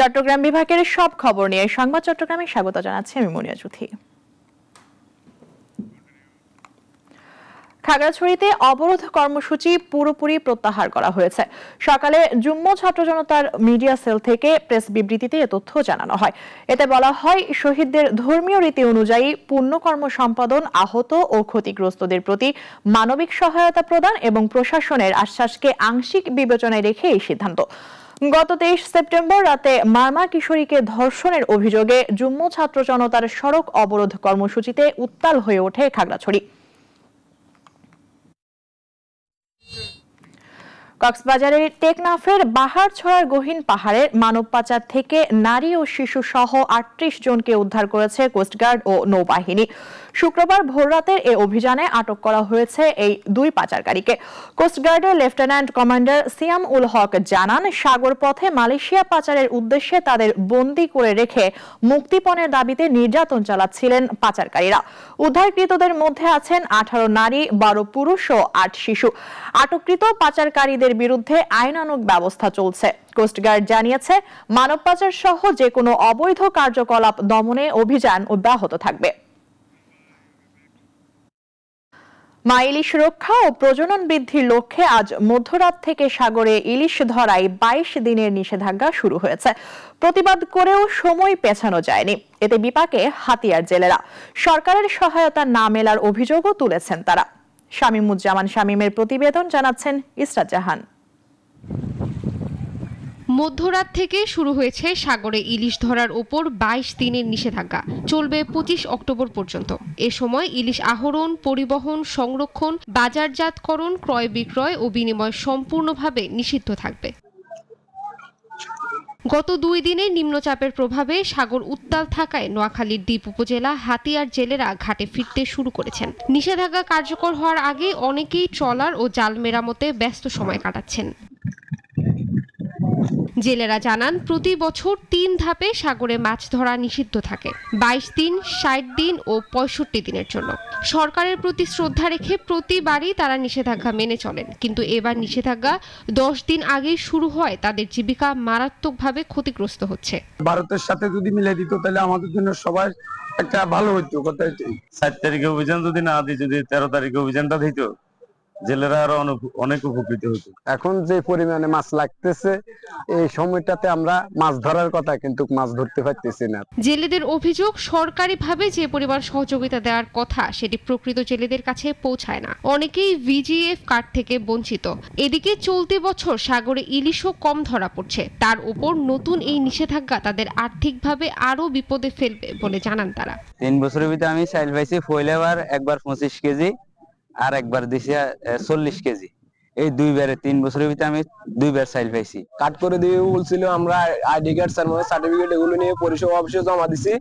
চট্টগ্রাম বিভাগের সব খবর নিয়ে সংবাদ চট্টগ্রামে স্বাগত জানাচ্ছি আমি মনিয়া চৌধুরী। খাগড়াছড়িতে অবরোধ কর্মসূচি পুরোপুরি প্রত্যাহার করা হয়েছে। সকালে যুগ্ম ছাত্র জনতার মিডিয়া সেল থেকে প্রেস বিবৃতিতে এ তথ্য জানানো হয়। এতে বলা হয়, শহীদদের ধর্মীয় রীতি অনুযায়ী পুণ্যকর্ম সম্পাদন, আহত ও ক্ষতিগ্রস্তদের প্রতি মানবিক সহায়তা প্রদান এবং প্রশাসনের আশ্বাসকে আংশিক বিবেচনায় রেখে এই সিদ্ধান্ত। গত 23 সেপ্টেম্বর রাতে মারমা কিশোরীকে ধর্ষণের অভিযোগে যুগ্ম ছাত্র জনতার সড়ক অবরোধ কর্মসূচিতে উত্তাল হয়ে ওঠে খাগড়াছড়ি। কক্সবাজারের টেকনাফের বাহারছড়ার গহীন পাহাড়ের মানব পাচার থেকে নারী ও শিশু সহ ৩৮ জনকে উদ্ধার করেছে কোস্টগার্ড ও নৌবাহিনী। শুক্রবার ভোররাতের এই অভিযানে আটক করা হয়েছে এই দুই পাচারকারীকে। কোস্টগার্ডের লেফটেন্যান্ট কমান্ডার সিয়াম উল হক জানান, সাগর পথে মালয়েশিয়া পাচারের উদ্দেশ্যে তাদের বন্দী করে রেখে মুক্তিপণের দাবিতে নির্যাতন চালাচ্ছিলেন পাচারকারীরা। উদ্ধারকৃতদের মধ্যে আছেন 18 নারী, 12 পুরুষ ও 8 শিশু। আটককৃত পাচারকারীদের বিরুদ্ধে আইনানুগ ব্যবস্থা চলছে। কোস্টগার্ড জানিয়েছে, মানব পাচার সহ যে কোনো অবৈধ কার্যকলাপ দমনে অভিযান অব্যাহত থাকবে। মা ইলিশ রক্ষা ও প্রজনন বৃদ্ধির লক্ষ্যে আজ মধ্যরাত থেকে সাগরে ইলিশ ধরায় 22 দিনের নিষেধাজ্ঞা শুরু হয়েছে। প্রতিবাদ করেও সময় পেছানো যায়নি। এতে বিপাকে হাতিয়ার জেলেরা। সরকারের সহায়তা না মেলার অভিযোগও তুলেছেন তারা। শামীমুজ্জামান শামীমের প্রতিবেদন, জানাচ্ছেন ইসরাত জাহান। মধ্যরাত থেকে শুরু হয়েছে সাগরে ইলিশ ধরার ওপর 22 দিনের নিষেধাজ্ঞা, চলবে 25 অক্টোবর পর্যন্ত। এ সময় ইলিশ আহরণ, পরিবহন, সংরক্ষণ, বাজারজাতকরণ, ক্রয় বিক্রয় ও বিনিময় সম্পূর্ণভাবে নিষিদ্ধ থাকবে। গত 2 দিনে নিম্নচাপের প্রভাবে সাগর উত্তাল থাকায় নোয়াখালীর দ্বীপ উপজেলা হাতিয়ার জেলেরা ঘাটে ফিরতে শুরু করেছেন। নিষেধাজ্ঞা কার্যকর হওয়ার আগে অনেকেই ট্রলার ও জাল মেরামতে ব্যস্ত সময় কাটাচ্ছেন। জেলেরা জানান, প্রতি বছর 3 ধাপে সাগরে মাছ ধরা নিষিদ্ধ থাকে, 22 দিন, 60 দিন ও 65 দিনের জন্য। সরকারের প্রতি শ্রদ্ধা রেখে প্রতিবারই তারা নিষেধাজ্ঞা মেনে চলেন, কিন্তু এবার নিষেধাজ্ঞা 10 দিন আগেই শুরু হয় তাদের জীবিকা মারাত্মকভাবে ক্ষতিগ্রস্ত হচ্ছে। ভারতের সাথে যদি মিলে দিত তাহলে আমাদের জন্য সবাই একটা ভালো হইতো। কথা 7 তারিখে অভিযান যদি না দিই, যদি 13 তারিখে অভিযানটা দিত, জেলেরা আরো অনেক উপকৃত হতো। এখন যে পরিমাণে মাছ লাগতেছে, এই সময়টাতে আমরা মাছ ধরার কথা, কিন্তু মাছ ধরতে পারতেছি না। জেলেদের অভিযোগ, সরকারিভাবে যে পরিমাণ সহযোগিতা দেওয়ার কথা সেটি প্রকৃত জেলেদের কাছে পৌঁছায় না। অনেকেই ভিজিএফ কার্ড থেকে বঞ্চিত। এদিকে চলতি বছর সাগরে ইলিশও কম ধরা পড়ছে। তার উপর নতুন এই নিষেধাজ্ঞা তাদের আর্থিকভাবে আরো বিপদে ফেলবে বলে জানান তারা। 3 বছরের ভিতরে আমি চাইল পাইছি, ফইলেবার একবার 25 কেজি আর একবার দিছি 40 কেজি। এই 2 বারে 3 বছরের ভিতরে আমি 2 বার চাইল পাইছি। কাট করে দিয়ে বলছিল, আমরা আইডি কার্ড সার্টিফিকেট এগুলো নিয়ে পরিষেবা অফিসে জমা দিছি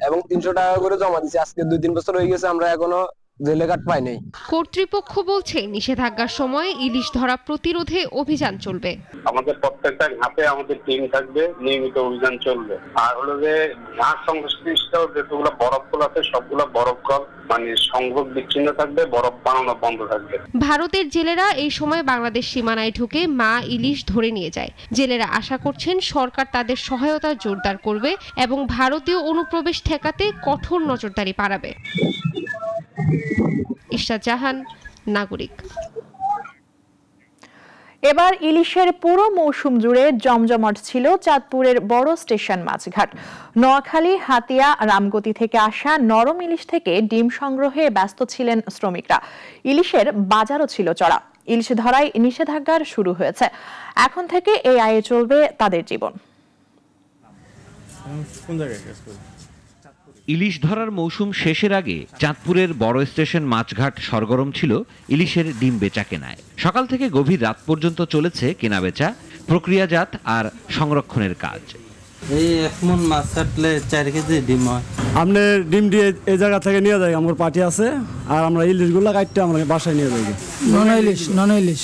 এবং 300 টাকা করে জমা দিছি। আজকে 2-3 বছর হয়ে গেছে, আমরা এখনো জেলে কাট পাই নাই। কর্তৃপক্ষ বলছে, নিষেধাজ্ঞার সময় ইলিশ ধরা প্রতিরোধে অভিযান চলবে। আমাদের প্রত্যেকটা ঘাটে আমাদের টিম থাকবে, নিয়মিত অভিযান চলবে। আর হলো যে ঘাট সংশ্লিষ্ট যেগুলো বরফগুলো আছে সবগুলো বরফ কল মানে সংযোগ বিচ্ছিন্ন থাকবে, বরফ বানানো বন্ধ থাকবে। ভারতের জেলেরা এই সময় বাংলাদেশ সীমানায় ঢুকে মা ইলিশ ধরে নিয়ে যায়। জেলেরা আশা করছেন সরকার তাদের সহায়তা জোরদার করবে এবং ভারতীয় অনুপ্রবেশ ঠেকাতে কঠোর নজরদারি বাড়াবে। ইসরাত জাহান, নাগরিক। এবার ইলিশের পুরো মৌসুম জুড়ে জমজমাট ছিল চাঁদপুরের বড় স্টেশন মাছঘাট। নোয়াখালী, হাতিয়া, রামগতি থেকে আসা নরম ইলিশ থেকে ডিম সংগ্রহে ব্যস্ত ছিলেন শ্রমিকরা। ইলিশের বাজারও ছিল চড়া। ইলিশ ধরায় নিষেধাজ্ঞার শুরু হয়েছে। এখন থেকে এই আয়ে চলবে তাদের জীবন। ইলিশ ধরার মৌসুম শেষের আগে চাঁদপুরের বড় স্টেশন মাছঘাট সরগরম ছিল ইলিশের ডিম বেচা কেনায়। সকাল থেকে গভীর রাত পর্যন্ত চলেছে কেনাবেচা, প্রক্রিয়াজাত আর সংরক্ষণের কাজ। এই 1 মণ মাছ কাটলে 4 কেজি ডিম হয়। আপনি ডিম দিয়ে এই জায়গা থেকে নিয়ে যাই, আমার পার্টি আছে, আর আমরা ইলিশগুলো কাটতে আমরা বাসায় নিয়ে যাই। নন ইলিশ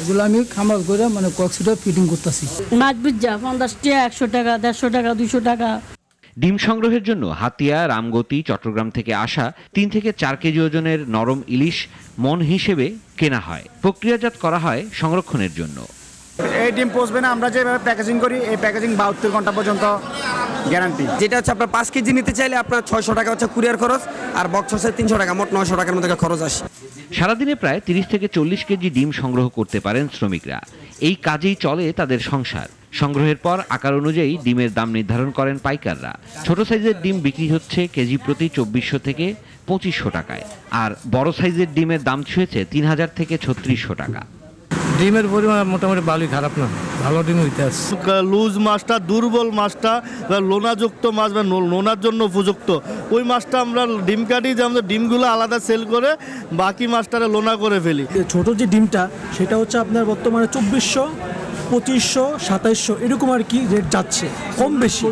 এগুলো আমি খামার করে মানে কক্সিটা ফিটিং করতেছি। মাছ বুঝা 50 টাকা, 100 টাকা, 150 টাকা, 200 টাকা। ডিম সংগ্রহের জন্য হাতিয়া, রামগতি, চট্টগ্রাম থেকে আসা 3 থেকে 4 কেজি ওজনের নরম ইলিশ মন হিসেবে কেনা হয়। প্রক্রিয়াজাত করা হয় সংরক্ষণের জন্য। এই ডিম পচবে না, আমরা যেভাবে প্যাকেজিং করি এই প্যাকেজিং 72 ঘন্টা পর্যন্ত গ্যারান্টি। যেটা হচ্ছে আপনার 5 কেজি নিতে চাইলে আপনার 600 টাকা হচ্ছে কুরিয়ার খরচ, আর বক্স হচ্ছে 300 টাকা, মোট 900 টাকার মতো খরচ আসে। সারাদিনে প্রায় 30 থেকে 40 কেজি ডিম সংগ্রহ করতে পারেন শ্রমিকরা। এই কাজেই চলে তাদের সংসার। সংগ্রহের পর আকার অনুযায়ী ডিমের দাম নির্ধারণ করেন পাইকাররা। ছোট সাইজের ডিম বিক্রি হচ্ছে কেজি প্রতি 2400 থেকে 2500 টাকায়, আর বড় সাইজের ডিমের দাম ছুঁয়েছে 3000 থেকে 3600 টাকা। ডিমের পরিমাণ মোটামুটি ভালোই, খারাপ না, ভালো ডিম হইতে আছে। লুজ মাছটা, দুর্বল মাছটা বা লোনাযুক্ত মাছ বা লোনার জন্য উপযুক্ত ওই মাছটা আমরা ডিম কাটি, যে আমাদের ডিমগুলো আলাদা সেল করে বাকি মাছটারে লোনা করে ফেলি। ছোট যে ডিমটা সেটা হচ্ছে আপনার বর্তমানে 2400, 2500, 2700 এরকম আর কি রেট যাচ্ছে, কম বেশি।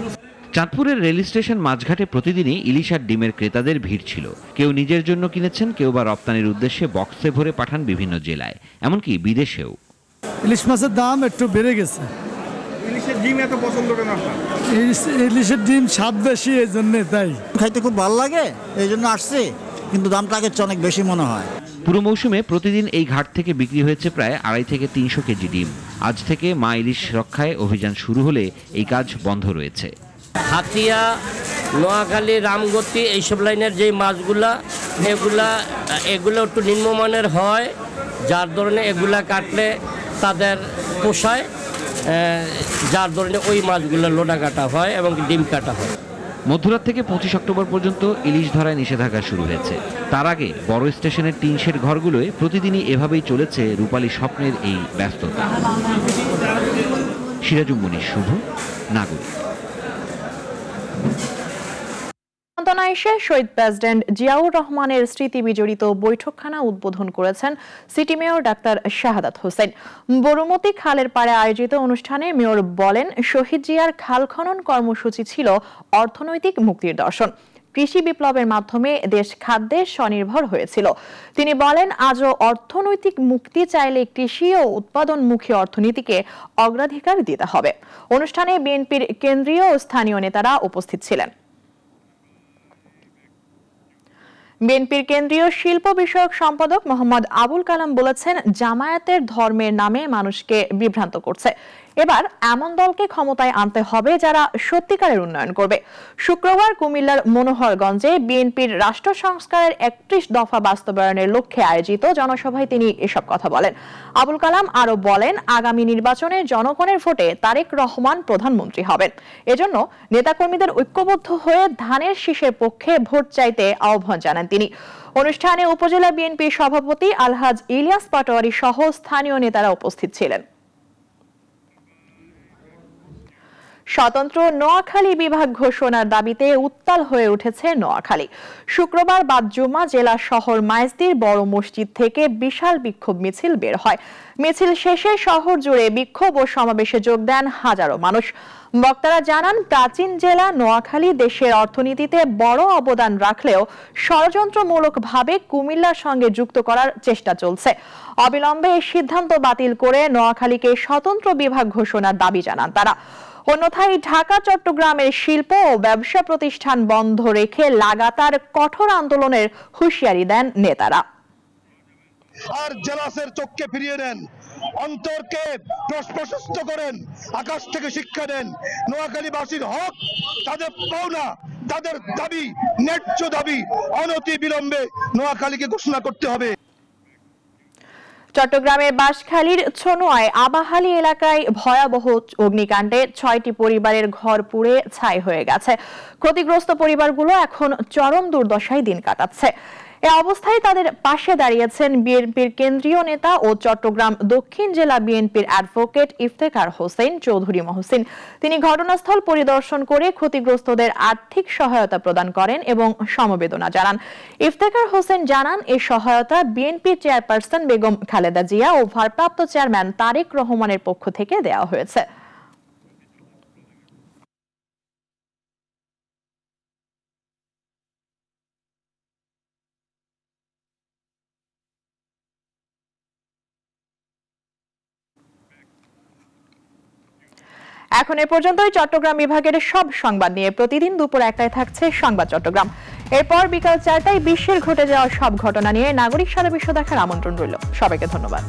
চাঁদপুরের রেল স্টেশন মাঝঘাটে প্রতিদিনই ইলিশ আর ডিমের ক্রেতাদের ভিড় ছিল। কেউ নিজের জন্য কিনেছেন, কেউ বা রপ্তানির উদ্দেশ্যে বক্সে ভরে পাঠান বিভিন্ন জেলায়, এমনকি বিদেশেও। ইলিশ মাছের দাম একটু বেড়ে গেছে। ইলিশের ডিম এত পছন্দ কেন আপনার? ইলিশের ডিম স্বাদ বেশি, এই জন্য তাই খাইতে খুব ভালো লাগে, এই জন্য আসছে, কিন্তু দামটা আগের চেয়ে অনেক বেশি মনে হয়। পুরো মৌসুমে প্রতিদিন এই ঘাট থেকে বিক্রি হয়েছে প্রায় 250 থেকে 300 কেজি ডিম। আজ থেকে মা ইলিশ রক্ষায় অভিযান শুরু হলে এই কাজ বন্ধ রয়েছে। হাতিয়া, নোয়াখালী, রামগতি এইসব লাইনের যে মাছগুলা এগুলো একটু নিম্নমানের হয়, যার ধরনের এগুলা কাটলে তাদের পোষায়, যার ধরনের ওই মাছগুলো লোনা কাটা হয় এবং ডিম কাটা হয়। মধ্যরাত থেকে 25 অক্টোবর পর্যন্ত ইলিশ ধরায় নিষেধাজ্ঞা শুরু হয়েছে। তার আগে বড় স্টেশনের টিন শেড ঘরগুলোয় প্রতিদিনই এভাবেই চলেছে রূপালী স্বপ্নের এই ব্যস্ততা। সিরাজুম মুনির শুভ, নাগরিক। এসে শহীদ প্রেসিডেন্ট জিয়াউর রহমানের স্মৃতি বিজড়িত বৈঠকখানা উদ্বোধন করেছেন city mayor doctor Shahadat Hossain. বরুমতি খালের পাড়ে আয়োজিত অনুষ্ঠানে মেয়র বলেন, শহীদ জিয়ার খাল খনন কর্মসূচি ছিল অর্থনৈতিক মুক্তির দর্শন। কৃষি বিপ্লবের মাধ্যমে দেশ খাদ্যে স্বনির্ভর হয়েছিল। তিনি বলেন, আজও অর্থনৈতিক মুক্তি চাইলে কৃষি ও উৎপাদনমুখী অর্থনীতিকে অগ্রাধিকার দিতে হবে। অনুষ্ঠানে বিএনপির কেন্দ্রীয় ও স্থানীয় নেতারা উপস্থিত ছিলেন। বিএনপির কেন্দ্রীয় শিল্প বিষয়ক সম্পাদক মোহাম্মদ আবুল কালাম বলেছেন, জামায়াতের ধর্মের নামে মানুষকে বিভ্রান্ত করছে। এবার এমন দলকে ক্ষমতায় আনতে হবে যারা সত্যিকারের উন্নয়ন করবে। শুক্রবার কুমিল্লার মনোহরগঞ্জে বিএনপির রাষ্ট্র সংস্কারের 31 দফা বাস্তবায়নের লক্ষ্যে আয়োজিত জনসভায় তিনি এসব কথা বলেন। আবুল কালাম আরো বলেন, আগামী নির্বাচনে জনগণের ভোটে তারেক রহমান প্রধানমন্ত্রী হবেন। এজন্য নেতাকর্মীদের ঐক্যবদ্ধ হয়ে ধানের শীষের পক্ষে ভোট চাইতে আহ্বান জানান তিনি। অনুষ্ঠানে উপজেলা বিএনপির সভাপতি আলহাজ ইলিয়াস পাটোয়ারি সহ স্থানীয় নেতারা উপস্থিত ছিলেন। স্বতন্ত্র নোয়াখালী বিভাগ ঘোষণার দাবিতে উত্তাল হয়ে উঠেছে নোয়াখালী। শুক্রবার বাদ জুমা জেলা শহর মাইজদির বড় মসজিদ থেকে বিশাল বিক্ষোভ মিছিল বের হয়। মিছিল শেষে শহর জুড়ে বিক্ষোভ ও সমাবেশে যোগ দেন হাজারো মানুষ। বক্তারা জানান, প্রাচীন জেলা নোয়াখালী দেশের অর্থনীতিতে বড় অবদান রাখলেও ষড়যন্ত্রমূলকভাবে কুমিল্লার সঙ্গে যুক্ত করার চেষ্টা চলছে। অবিলম্বে এই সিদ্ধান্ত বাতিল করে নোয়াখালীকে স্বতন্ত্র বিভাগ ঘোষণার দাবি জানান তারা। অন্যথায় ঢাকা চট্টগ্রামের শিল্প ও ব্যবসা প্রতিষ্ঠান বন্ধ রেখে লাগাতার কঠোর আন্দোলনের হুঁশিয়ারি দেন নেতারা। আর জেলাসের চোখকে ফিরিয়ে দেন, অন্তরকে প্রশস্ত করেন, আকাশ থেকে শিক্ষা দেন। নোয়াখালীবাসীর হক, তাদের পাওনা, তাদের দাবি, ন্যায্য দাবি অনতি বিলম্বে নোয়াখালীকে ঘোষণা করতে হবে। চট্টগ্রামের বাঁশখালীর ছনোয়ায় আবাহালী এলাকায় ভয়াবহ অগ্নিকাণ্ডে 6টি পরিবারের ঘর পুড়ে ছাই হয়ে গেছে। ক্ষতিগ্রস্ত পরিবারগুলো এখন চরম দুর্দশায় দিন কাটাচ্ছে। এ অবস্থায় তাদের পাশে দাঁড়িয়েছেন বিএনপির কেন্দ্রীয় নেতা ও চট্টগ্রাম দক্ষিণ জেলা বিএনপির অ্যাডভোকেট ইফতেখার হোসেন চৌধুরী মহসিন। তিনি ঘটনাস্থল পরিদর্শন করে ক্ষতিগ্রস্তদের আর্থিক সহায়তা প্রদান করেন এবং সমবেদনা জানান। ইফতেখার হোসেন জানান, এই সহায়তা বিএনপি চেয়ারপারসন বেগম খালেদা জিয়া ও ভারপ্রাপ্ত চেয়ারম্যান তারেক রহমানের পক্ষ থেকে দেওয়া হয়েছে। এখন এ পর্যন্তই চট্টগ্রাম বিভাগের সব সংবাদ নিয়ে প্রতিদিন দুপুর 1টায় থাকছে সংবাদ চট্টগ্রাম। এরপর বিকাল 4টায় বিশ্বের ঘটে যাওয়া সব ঘটনা নিয়ে নাগরিক সারা বিশ্ব দেখার আমন্ত্রণ রইল। সবাইকে ধন্যবাদ।